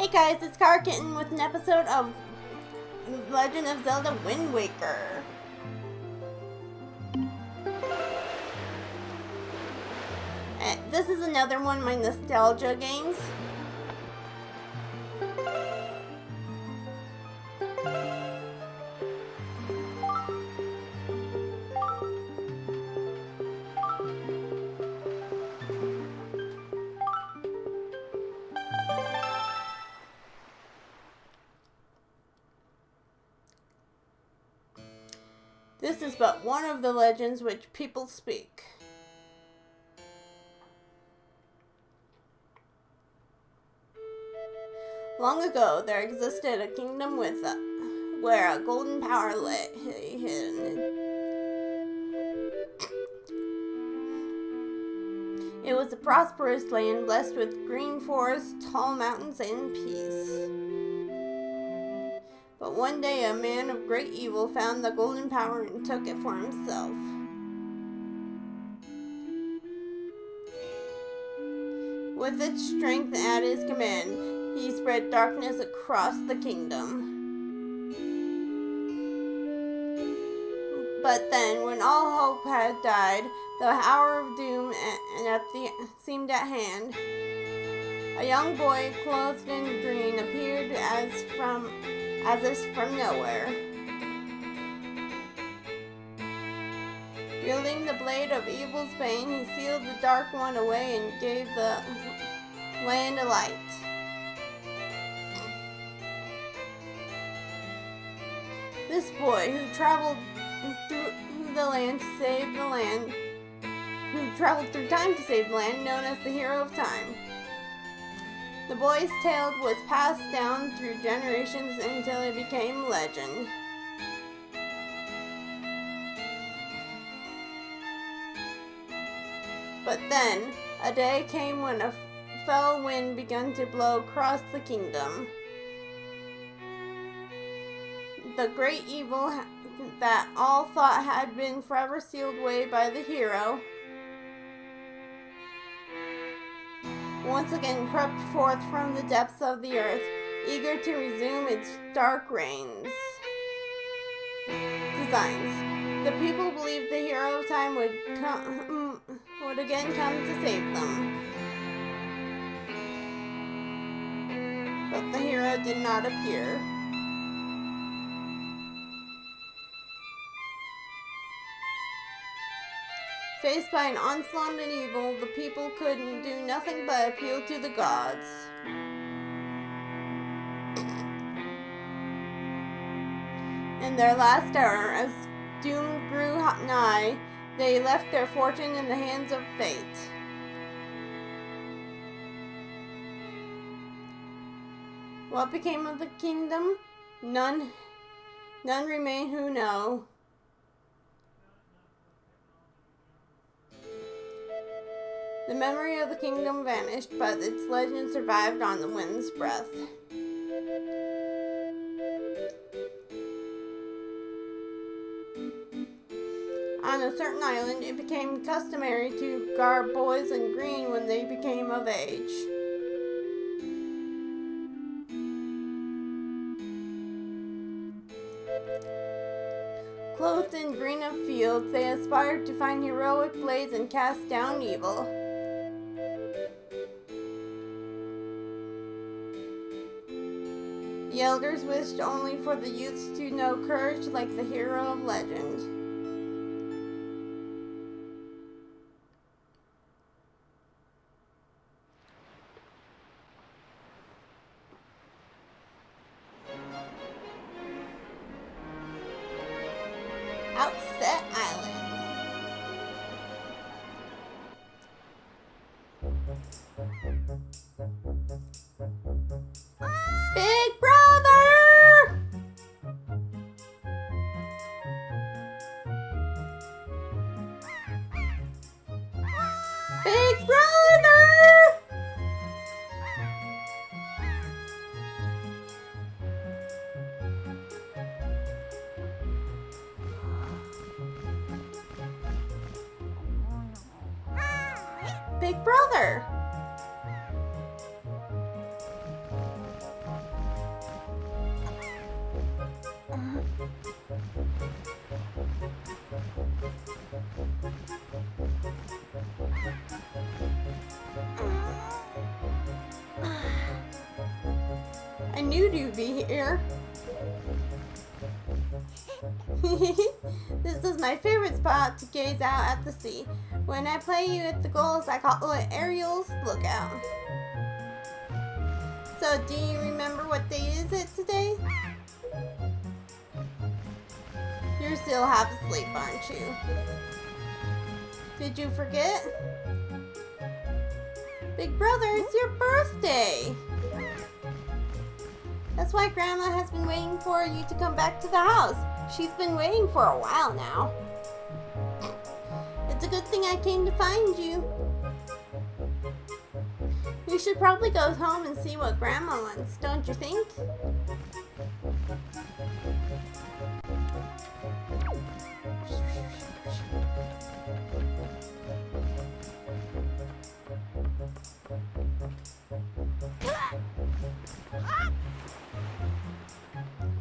Hey guys, it's Car Kitten with an episode of Legend of Zelda Wind Waker. And this is another one of my nostalgia games. This is but one of the legends which people speak. Long ago, there existed a kingdom where a golden power lay hidden. It was a prosperous land blessed with green forests, tall mountains, and peace. But one day a man of great evil found the golden power and took it for himself. With its strength at his command, he spread darkness across the kingdom. But then, when all hope had died, the hour of doom seemed at hand. A young boy clothed in green appeared as if from nowhere. Wielding the blade of evil's bane, he sealed the dark one away and gave the land a light. This boy, who traveled through time to save the land, known as the hero of time. The boy's tale was passed down through generations until it became legend. But then, a day came when a fell wind began to blow across the kingdom. The great evil that all thought had been forever sealed away by the hero once again crept forth from the depths of the earth, eager to resume its dark designs. The people believed the hero of time would again come to save them. But the hero did not appear. Faced by an onslaught of evil, the people couldn't do nothing but appeal to the gods. In their last hour, as doom grew nigh, they left their fortune in the hands of fate. What became of the kingdom? None remain who know. The memory of the kingdom vanished, but its legend survived on the wind's breath. On a certain island, it became customary to garb boys in green when they became of age. Clothed in green of fields, they aspired to find heroic blades and cast down evil. The elders wished only for the youths to know courage like the hero of legend. Outset Island. Big brother! Big brother! Big brother! knew you'd be here. This is my favorite spot to gaze out at the sea. When I play you at the goals, I call it Ariel's Lookout. So, do you remember what day is it today? You're still half asleep, aren't you? Did you forget? Big brother, it's your birthday! That's why Grandma has been waiting for you to come back to the house. She's been waiting for a while now. It's a good thing I came to find you. You should probably go home and see what Grandma wants, don't you think?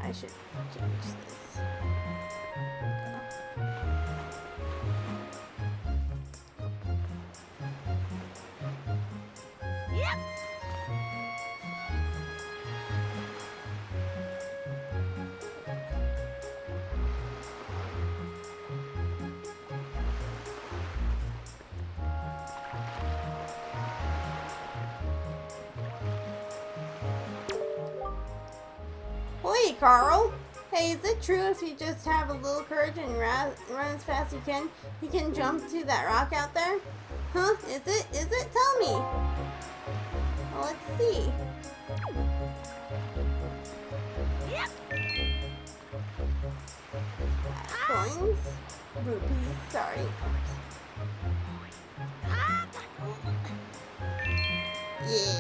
I should change this. Yep. Hey, Carl. Hey, is it true if you just have a little courage and run as fast as you can jump to that rock out there? Huh? Is it? Is it? Tell me. Well, let's see. Yep. Coins. Rupees. Sorry. Yeah.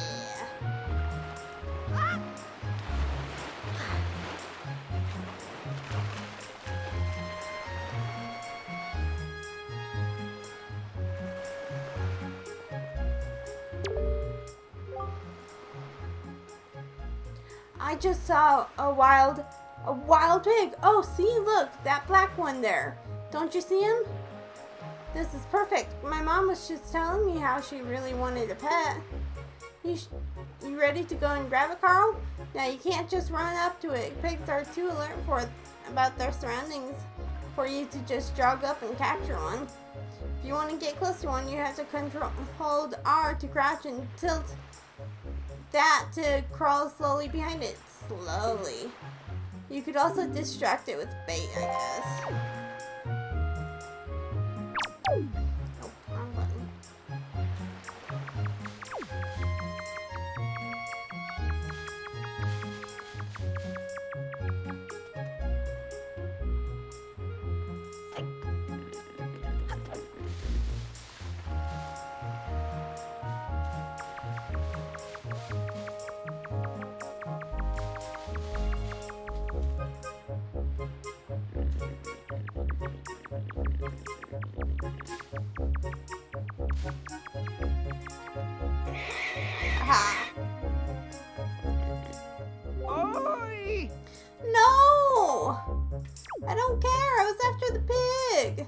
I just saw a wild pig. Oh, see, look, that black one there. Don't you see him? This is perfect. My mom was just telling me how she really wanted a pet. You ready to go and grab it, Carl? Now, you can't just run up to it. Pigs are too alert about their surroundings for you to just jog up and capture one. If you want to get close to one, you have to hold R to crouch and tilt that to crawl slowly behind it. Slowly. You could also distract it with bait, I guess. Oh, wrong button. Aha. Oi! No! I don't care. I was after the pig.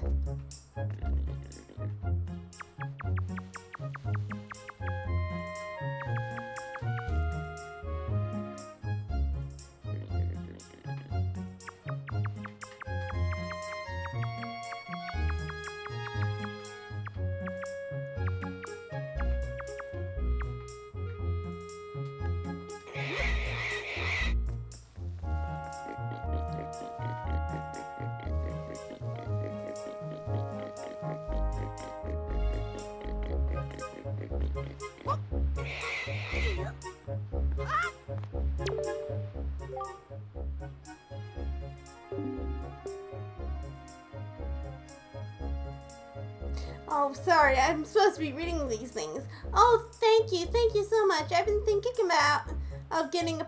Oh, sorry, I'm supposed to be reading these things. Oh, thank you so much. I've been thinking of getting a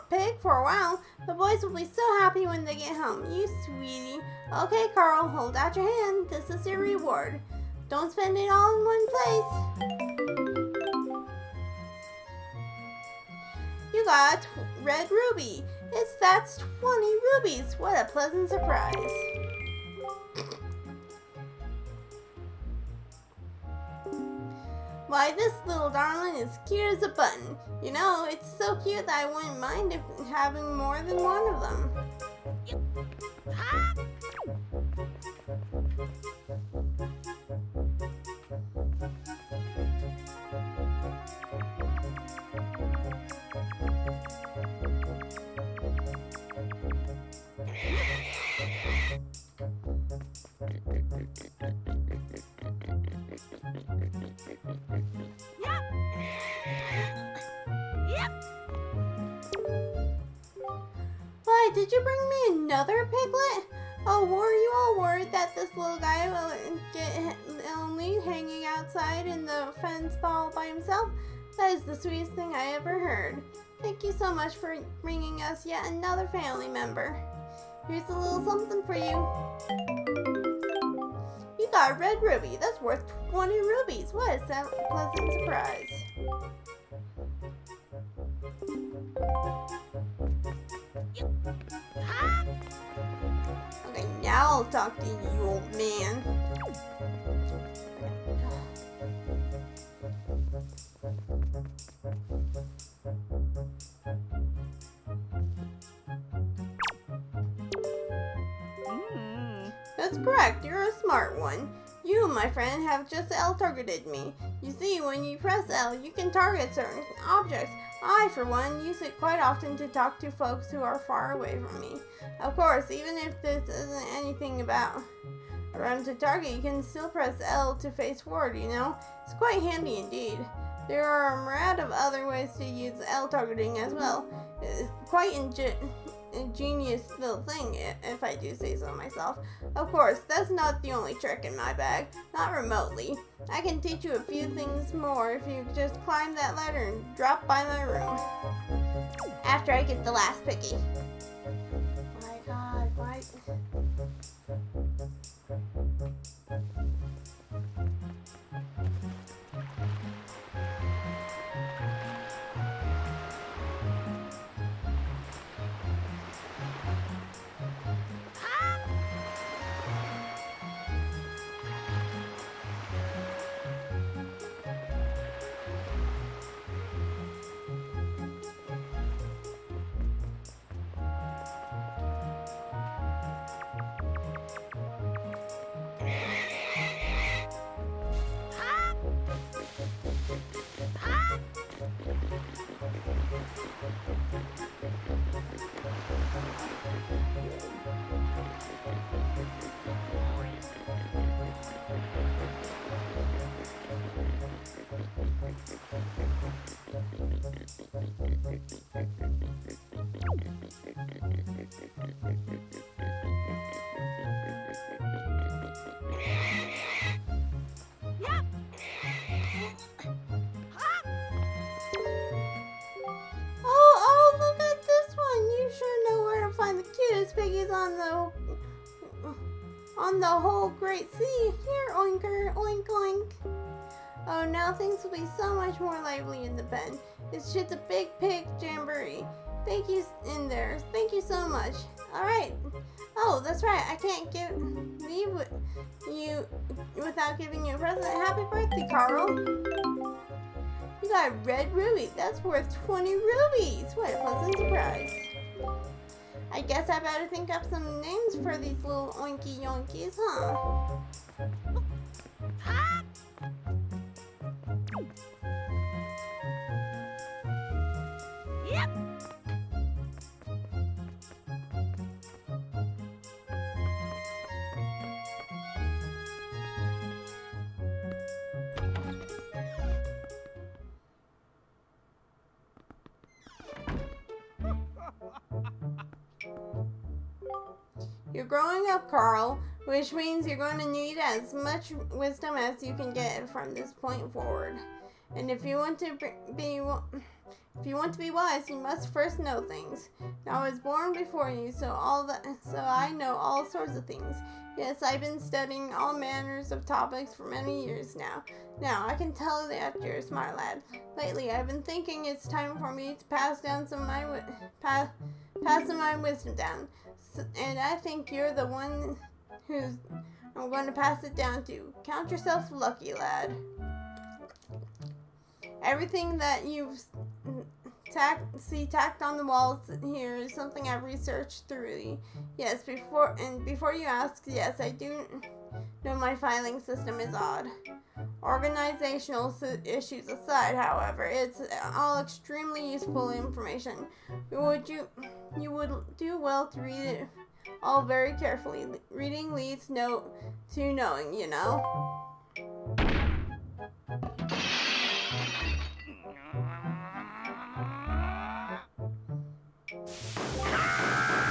pig for a while. The boys will be so happy when they get home. You sweetie. Okay, Carl, hold out your hand. This is your reward. Don't spend it all in one place. You got red ruby. That's 20 rubies. What a pleasant surprise. Why, this little darling is cute as a button. You know, it's so cute that I wouldn't mind if having more than one of them. Why, did you bring me another piglet? Oh, were you all worried that this little guy will get lonely hanging outside in the fence all by himself? That is the sweetest thing I ever heard. Thank you so much for bringing us yet another family member. Here's a little something for you. You got a red ruby. That's worth 20 rubies. What a pleasant surprise. Okay, now I'll talk to you, old man. That's correct. You're a smart one. You, my friend, have just L-targeted me. You see, when you press L, you can target certain objects. I, for one, use it quite often to talk to folks who are far away from me. Of course, even if this isn't anything about around to target, you can still press L to face forward, you know? It's quite handy indeed. There are a myriad of other ways to use L-targeting as well. It's quite ingenious little thing, if I do say so myself. Of course, that's not the only trick in my bag. Not remotely. I can teach you a few things more if you just climb that ladder and drop by my room. After I get the last piggy. My God, why? Piggies on the whole great sea. Here, oinker, oink, oink. Oh, now things will be so much more lively in the pen. It's just a big pig jamboree. Thank you in there. Thank you so much. All right. Oh, that's right. I can't leave you without giving you a present. Happy birthday, Carl. You got a red ruby. That's worth 20 rubies. What a pleasant surprise. I guess I better think up some names for these little oinky yonkies, huh? Yep. You're growing up, Carl, which means you're going to need as much wisdom as you can get from this point forward. And if you want to be wise, you must first know things. Now, I was born before you, so I know all sorts of things. Yes, I've been studying all manners of topics for many years now. Now, I can tell that you're a smart lad. Lately, I've been thinking it's time for me to pass down some of my wisdom down. And I think you're the one I'm going to pass it down to. Count yourself lucky, lad. Everything that you've tacked on the walls here is something I've researched thoroughly. Yes, before you ask, yes, I do know my filing system is odd. Organizational issues aside, however, it's all extremely useful information. You would do well to read it all very carefully. Reading leads to knowing, you know.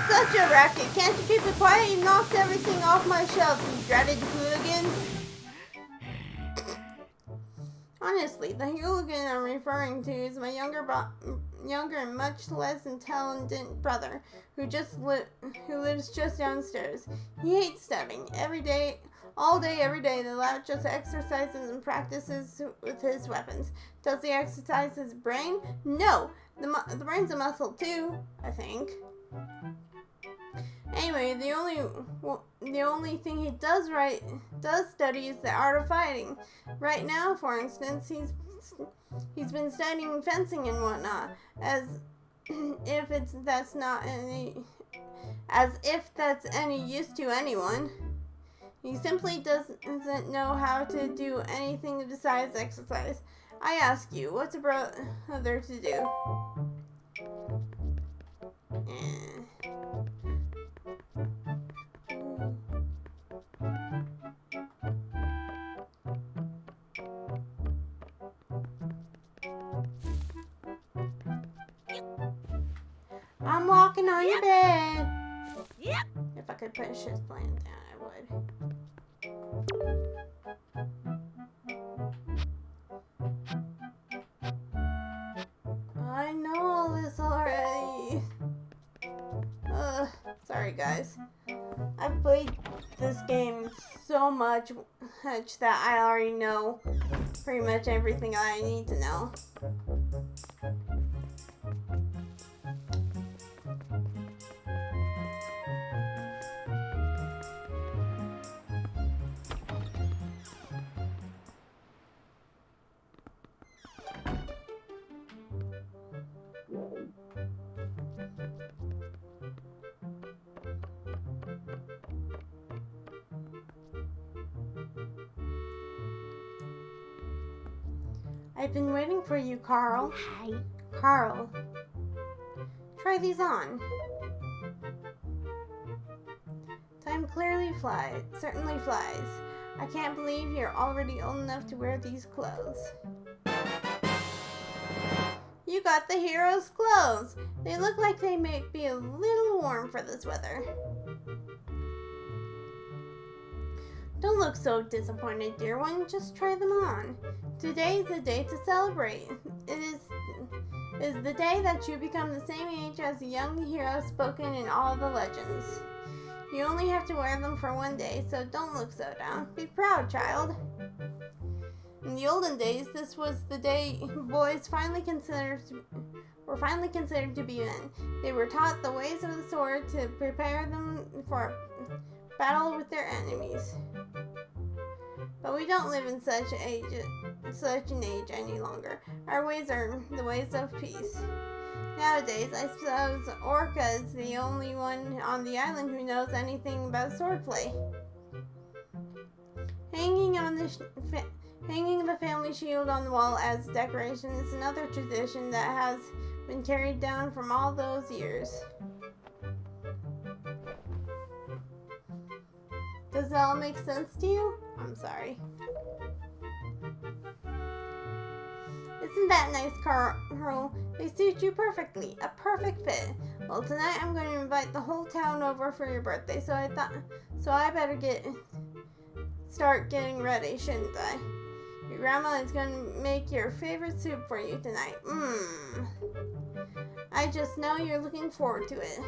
Such a racket! Can't you keep it quiet? You knocked everything off my shelf, you dreaded hooligan. Honestly, the hooligan I'm referring to is my younger and much less intelligent brother, who lives just downstairs. He hates studying. All day, every day, the lad just exercises and practices with his weapons. Does he exercise his brain? No! The brain's a muscle too, I think. Anyway, the only thing he does study is the art of fighting. Right now, for instance, he's been studying fencing and whatnot, as if that's any use to anyone. He simply doesn't know how to do anything besides exercise. I ask you, what's a brother to do? I'm walking on your bed. Yep. If I could push his plan down, I would. I know all this already. Sorry guys. I've played this game so much that I already know pretty much everything I need to know. I've been waiting for you, Carl. Hi. Carl. Try these on. Time certainly flies. I can't believe you're already old enough to wear these clothes. You got the hero's clothes. They look like they may be a little warm for this weather. Don't look so disappointed, dear one. Just try them on. Today is the day to celebrate. It is the day that you become the same age as the young hero spoken in all the legends. You only have to wear them for one day, so don't look so down. Be proud, child. In the olden days, this was the day boys were finally considered to be men. They were taught the ways of the sword to prepare them for battle with their enemies. But we don't live in such an age any longer. Our ways are the ways of peace. Nowadays, I suppose Orca is the only one on the island who knows anything about swordplay. Hanging the family shield on the wall as decoration is another tradition that has been carried down from all those years. Does it all make sense to you? I'm sorry. Isn't that nice, Carl? They suit you perfectly. A perfect fit. Well, tonight I'm going to invite the whole town over for your birthday, so I better start getting ready, shouldn't I? Your grandma is going to make your favorite soup for you tonight. I just know you're looking forward to it.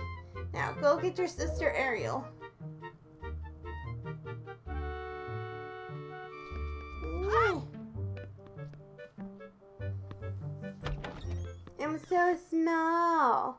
Now, go get your sister Ariel. I'm so small.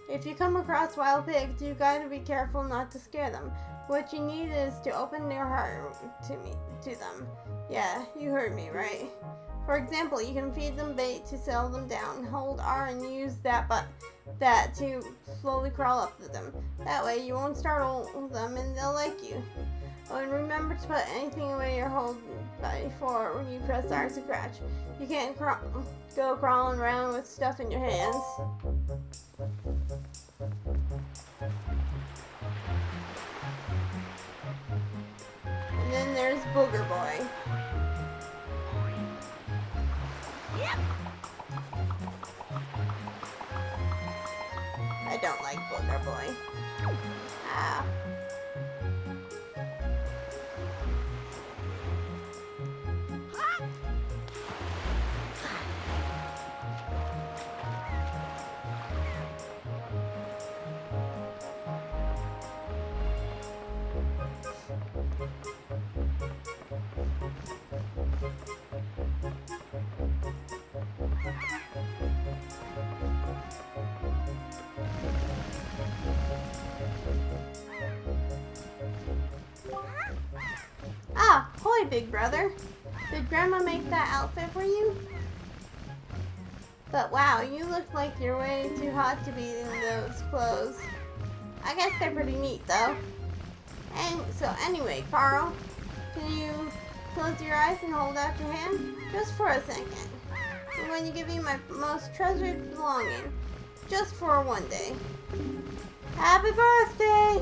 If you come across wild pigs, you gotta be careful not to scare them. What you need is to open your heart to them. Yeah, you heard me, right? For example, you can feed them bait to settle them down. Hold R and use that to slowly crawl up to them. That way you won't startle them and they'll like you. Oh, and remember to put anything away or hold before when you press R to scratch. You can't go crawling around with stuff in your hands. And then there's Booger Boy. Yep. I don't like Booger Boy. Ah. Ah, hoy, big brother. Did Grandma make that outfit for you? But wow, you look like you're way too hot to be in those clothes. I guess they're pretty neat though. And so anyway, Carl, can you close your eyes and hold out your hand? Just for a second. I'm going to give you my most treasured belonging. Just for one day. Happy birthday!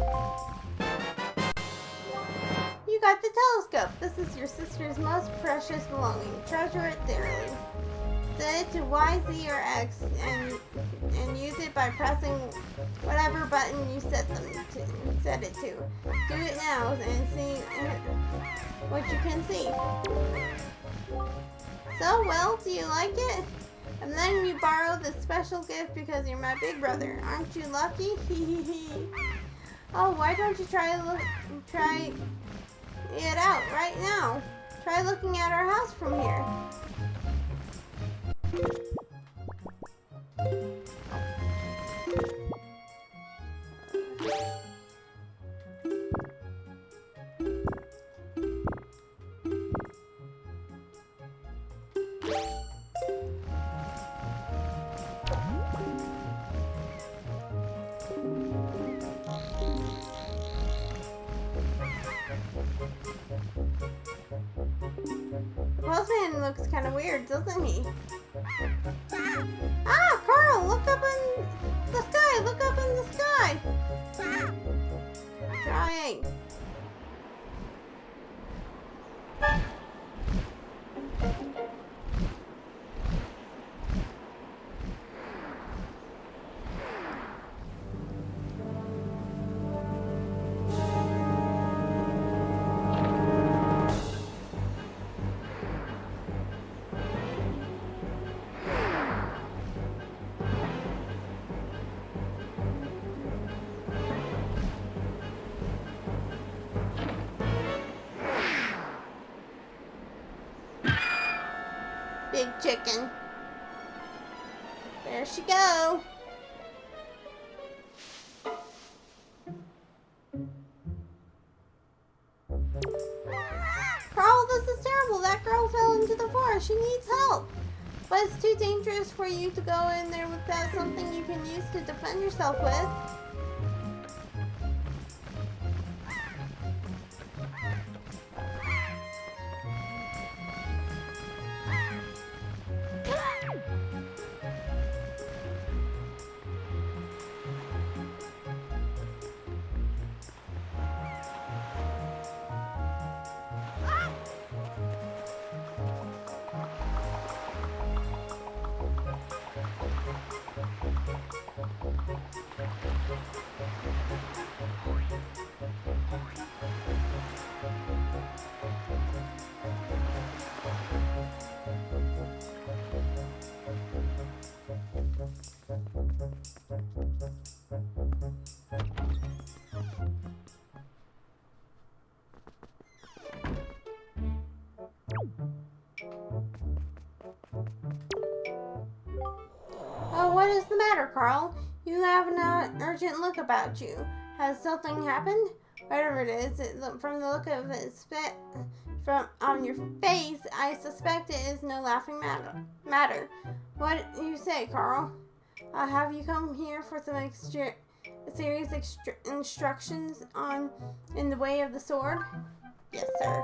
You got the telescope. This is your sister's most precious belonging. Treasure it dearly. Set it to Y, Z, or X and use it by pressing whatever button you set it to. Do it now and see what you can see. So, well, do you like it? I'm letting you borrow this special gift because you're my big brother. Aren't you lucky? Oh, why don't you try it out right now? Try looking at our house from here. The postman looks kind of weird, doesn't he? Ah, Carl, look up in the sky! Look up in the sky! Trying. Big chicken. There she go. Carl, this is terrible. That girl fell into the forest. She needs help. But it's too dangerous for you to go in there without something you can use to defend yourself with. matter, Carl? You have an urgent look about you. Has something happened? Whatever it is, from the look of it from on your face, I suspect it is no laughing matter. What do you say, Carl? Have you come here for some serious instructions in the way of the sword? Yes, sir.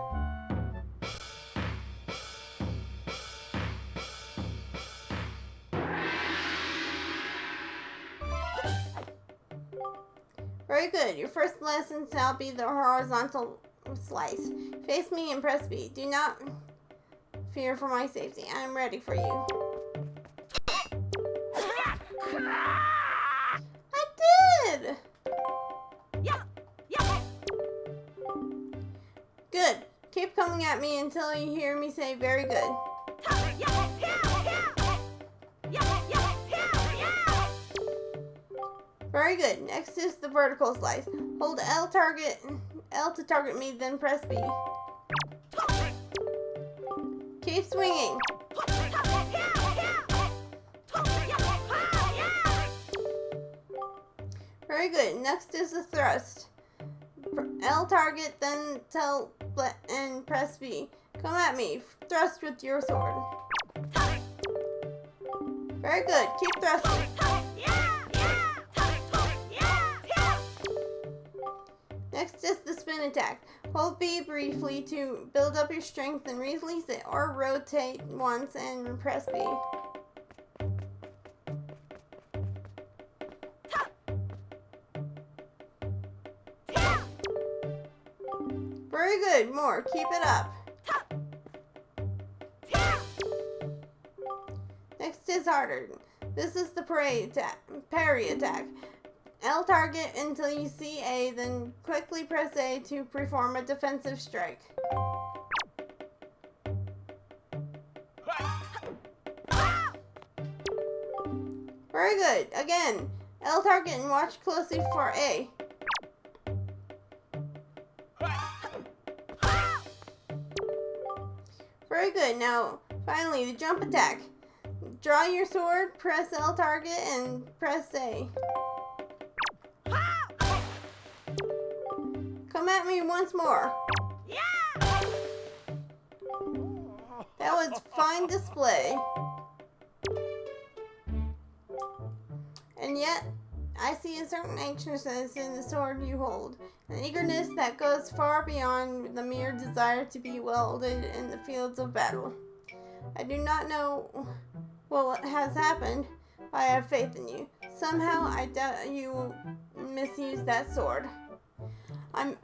Very good. Your first lesson shall be the horizontal slice. Face me and press B. Do not fear for my safety. I am ready for you. I did! Good. Keep coming at me until you hear me say very good. Very good. Next is the vertical slice. Hold L to target me, then press B. Keep swinging. Very good. Next is the thrust. L target, then tell and press B. Come at me. Thrust with your sword. Very good. Keep thrusting. Next is the spin attack. Hold B briefly to build up your strength and release it, or rotate once and press B. Very good. More. Keep it up. Next is harder. This is the parry attack. L target until you see A, then quickly press A to perform a defensive strike. Very good. Again, L target and watch closely for A. Very good. Now, finally, the jump attack. Draw your sword, press L target, and press A. Come at me once more. That was fine display. And yet, I see a certain anxiousness in the sword you hold, an eagerness that goes far beyond the mere desire to be wielded in the fields of battle. I do not know what has happened, but I have faith in you. Somehow, I doubt you will misuse that sword.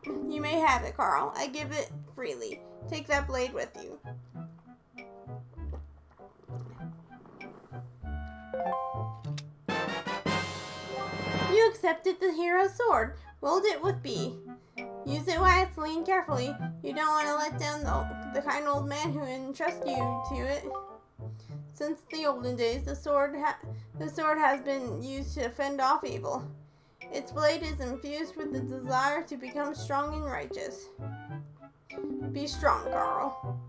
You may have it, Carl. I give it freely. Take that blade with you. You accepted the hero's sword. Wield it with B. Use it wisely and carefully. You don't want to let down the kind old man who entrusted you to it. Since the olden days, the sword has been used to fend off evil. Its blade is infused with the desire to become strong and righteous. Be strong, Carl.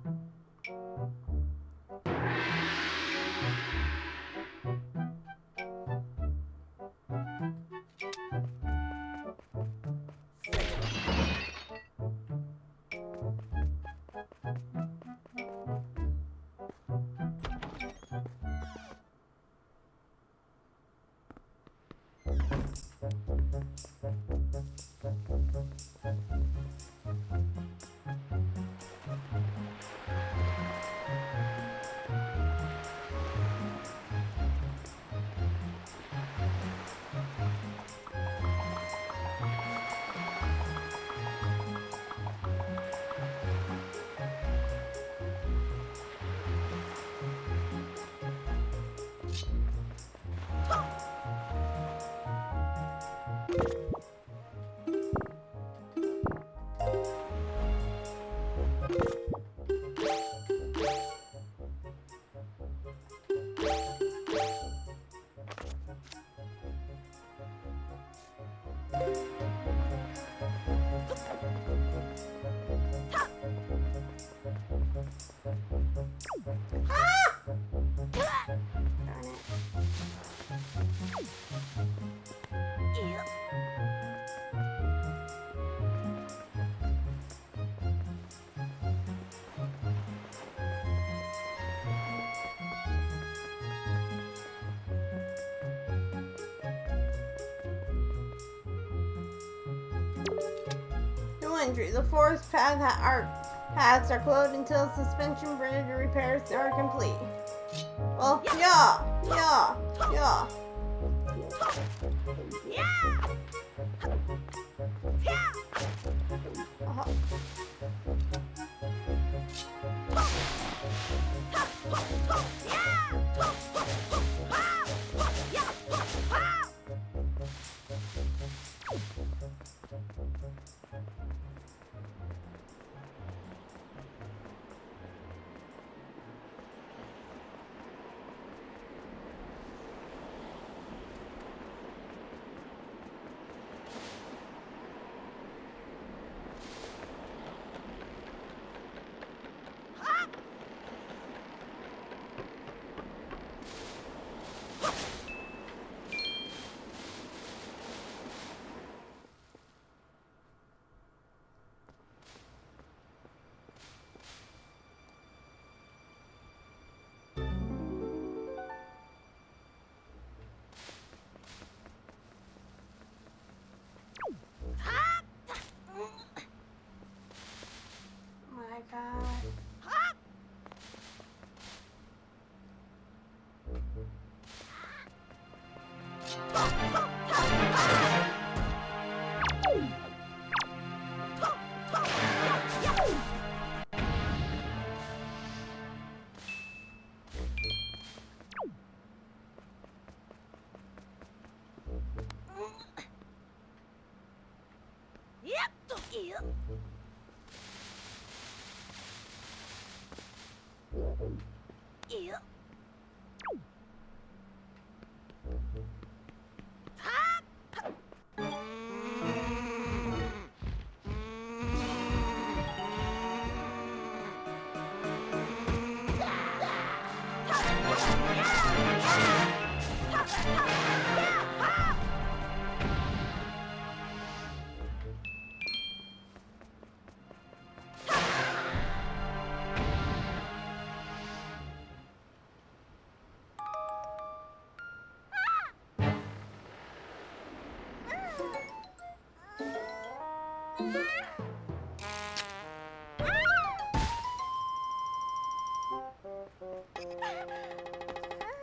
injury. The forest paths are closed until suspension bridge repairs are complete. Well, yeah. Yeah. Uh-huh. My God.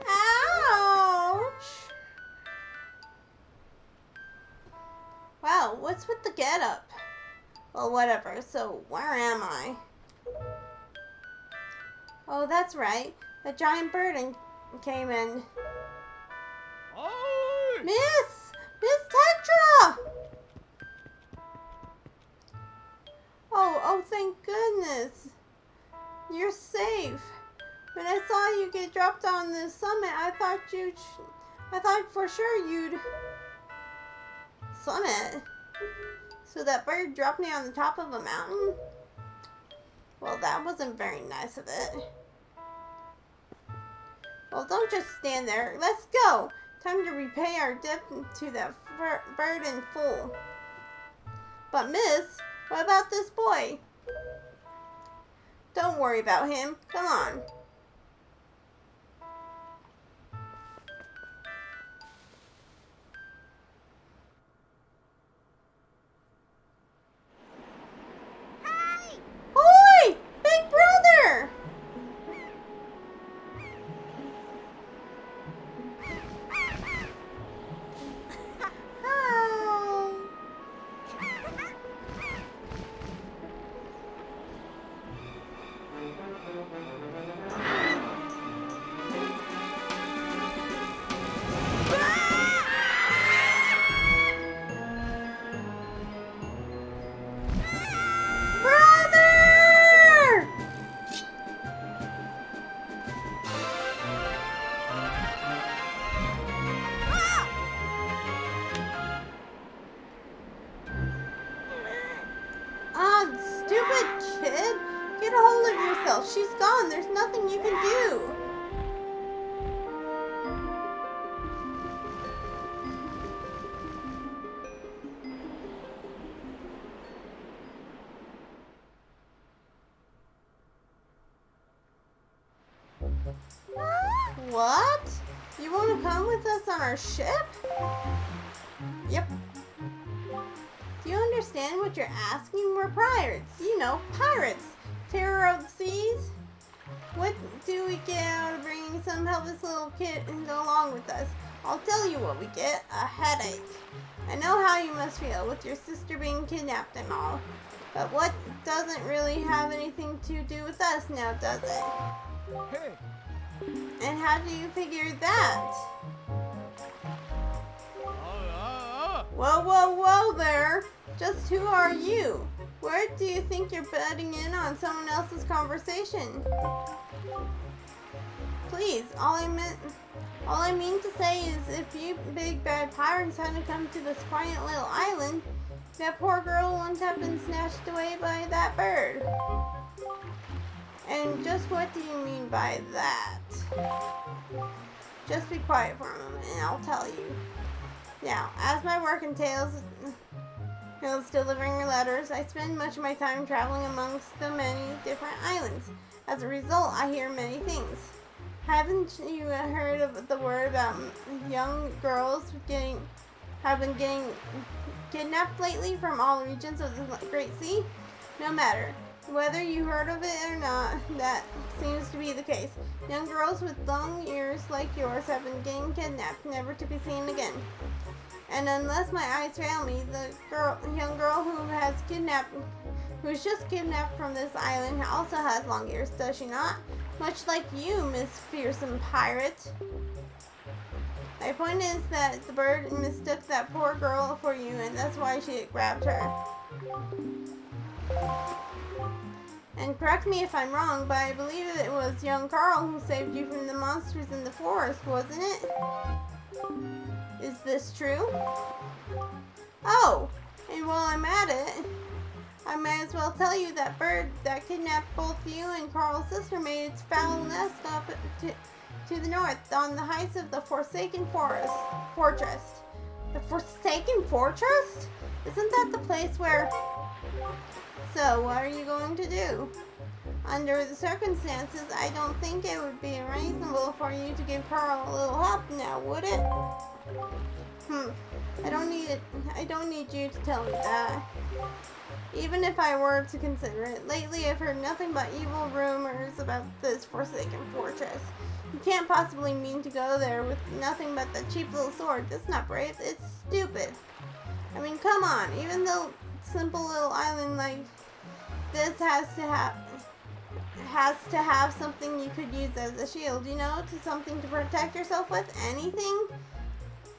Ouch! Wow, what's with the getup? Well, whatever. So, where am I? Oh, that's right. The giant bird came in. Oi! Miss Tetra! Oh, thank goodness. You're safe. When I saw you get dropped on the summit, I thought for sure you'd summit. So that bird dropped me on the top of a mountain? Well, that wasn't very nice of it. Well, don't just stand there. Let's go. Time to repay our debt to that bird in full. But miss, what about this boy? Don't worry about him. Come on. Oi! Big brother! Hi. Brother! Ah, stupid kid. Get a hold of yourself. She's gone. There's nothing you can do. What? You want to come with us on our ship? Yep. Do you understand understand what you're asking? We're pirates. You know, pirates. Terror of the seas. What do we get out of bringing some helpless little kid and go along with us? I'll tell you what we get. A headache. I know how you must feel with your sister being kidnapped and all. But what doesn't really have anything to do with us now, does it? Hey. And how do you figure that? Whoa, whoa, whoa there. Just who are you? Where do you think you're butting in on someone else's conversation? Please, all I mean to say is if you big bad pirates hadn't come to this quiet little island, that poor girl wouldn't have been snatched away by that bird. And just what do you mean by that? Just be quiet for a moment and I'll tell you. Now, as my work entails delivering letters, I spend much of my time traveling amongst the many different islands. As a result, I hear many things. Haven't you heard of the word about young girls have been getting kidnapped lately from all regions of the Great Sea? No matter whether you heard of it or not, that seems to be the case. Young girls with long ears like yours have been getting kidnapped, never to be seen again. And unless my eyes fail me, the young girl who's just kidnapped from this island also has long ears, does she not? Much like you, Miss Fearsome Pirate. My point is that the bird mistook that poor girl for you, and that's why she grabbed her. And correct me if I'm wrong, but I believe it was young Carl who saved you from the monsters in the forest, wasn't it? Is this true? Oh, and while I'm at it, I may as well tell you that bird that kidnapped both you and Carl's sister made its foul nest up to the north on the heights of the Forsaken Fortress. The Forsaken Fortress? Isn't that the place where... So, what are you going to do? Under the circumstances, I don't think it would be reasonable for you to give Carl a little help now, would it? I don't need you to tell me that. Even if I were to consider it, lately I've heard nothing but evil rumors about this Forsaken Fortress. You can't possibly mean to go there with nothing but the cheap little sword. That's not brave, it's stupid. I mean, come on, even though simple little island like this has to have something you could use as a shield, you know, to something to protect yourself with, anything.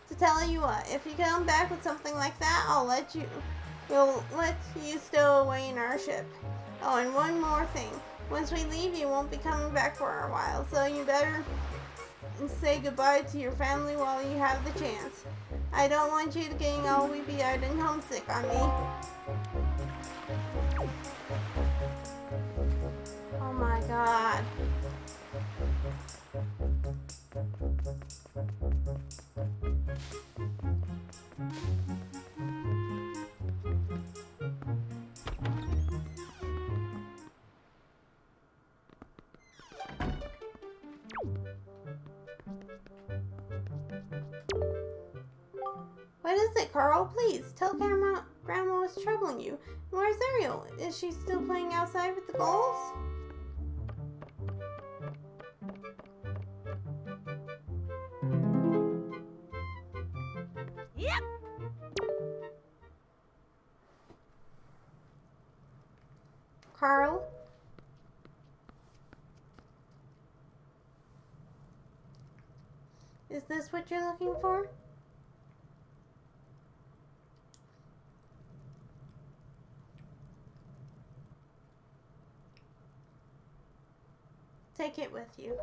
To tell you what, if you come back with something like that, we'll let you stow away in our ship. Oh, and one more thing. Once we leave, you won't be coming back for a while, so you better say goodbye to your family while you have the chance. I don't want you getting all weepy-eyed and homesick on me. Oh my God. What is it, Carl? Please, tell Grandma what's troubling you. Where's Ariel? Is she still playing outside with the gulls? Yep. Carl? Is this what you're looking for? Take it with you.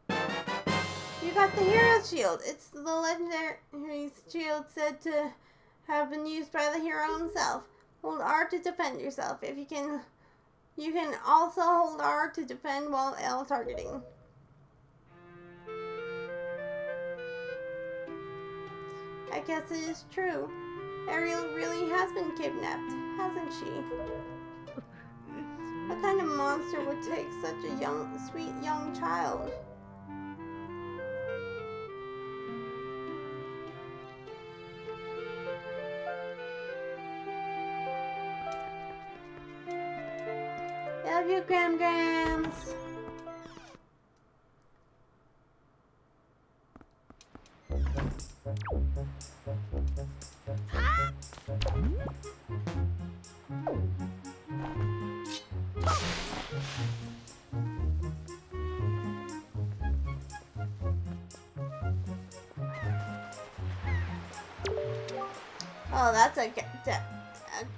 You got the hero's shield. It's the legendary shield said to have been used by the hero himself. Hold R to defend yourself. If you can also hold R to defend while L targeting. I guess it is true. Ariel really has been kidnapped, hasn't she? What kind of monster would take such a sweet young child? Love you, Grams. Oh, that's a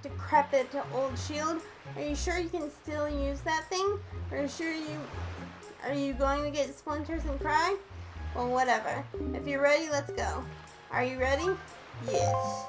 decrepit old shield. Are you sure you can still use that thing? Are you going to get splinters and cry? Well, whatever. If you're ready, let's go. Are you ready? Yes.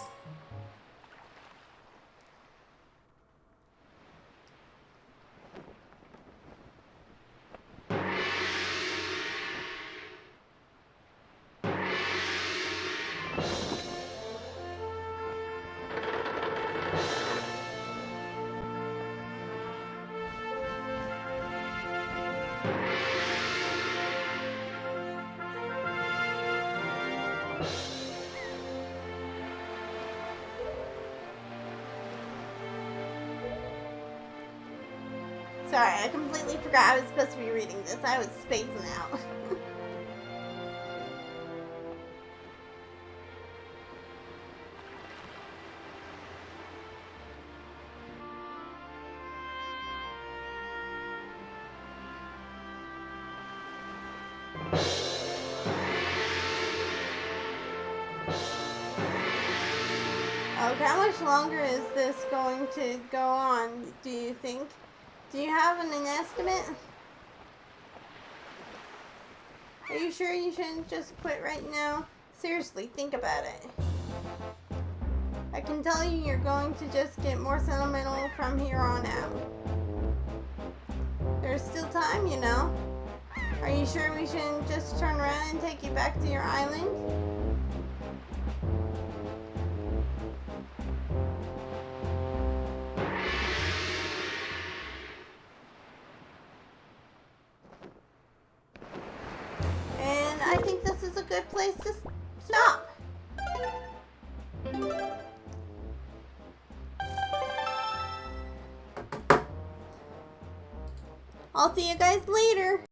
Sorry, I completely forgot I was supposed to be reading this. I was spacing out. Okay, how much longer is this going to go on, do you think? Do you have an estimate? Are you sure you shouldn't just quit right now? Seriously, think about it. I can tell you you're going to just get more sentimental from here on out. There's still time, you know. Are you sure we shouldn't just turn around and take you back to your island? And I think this is a good place to stop. I'll see you guys later.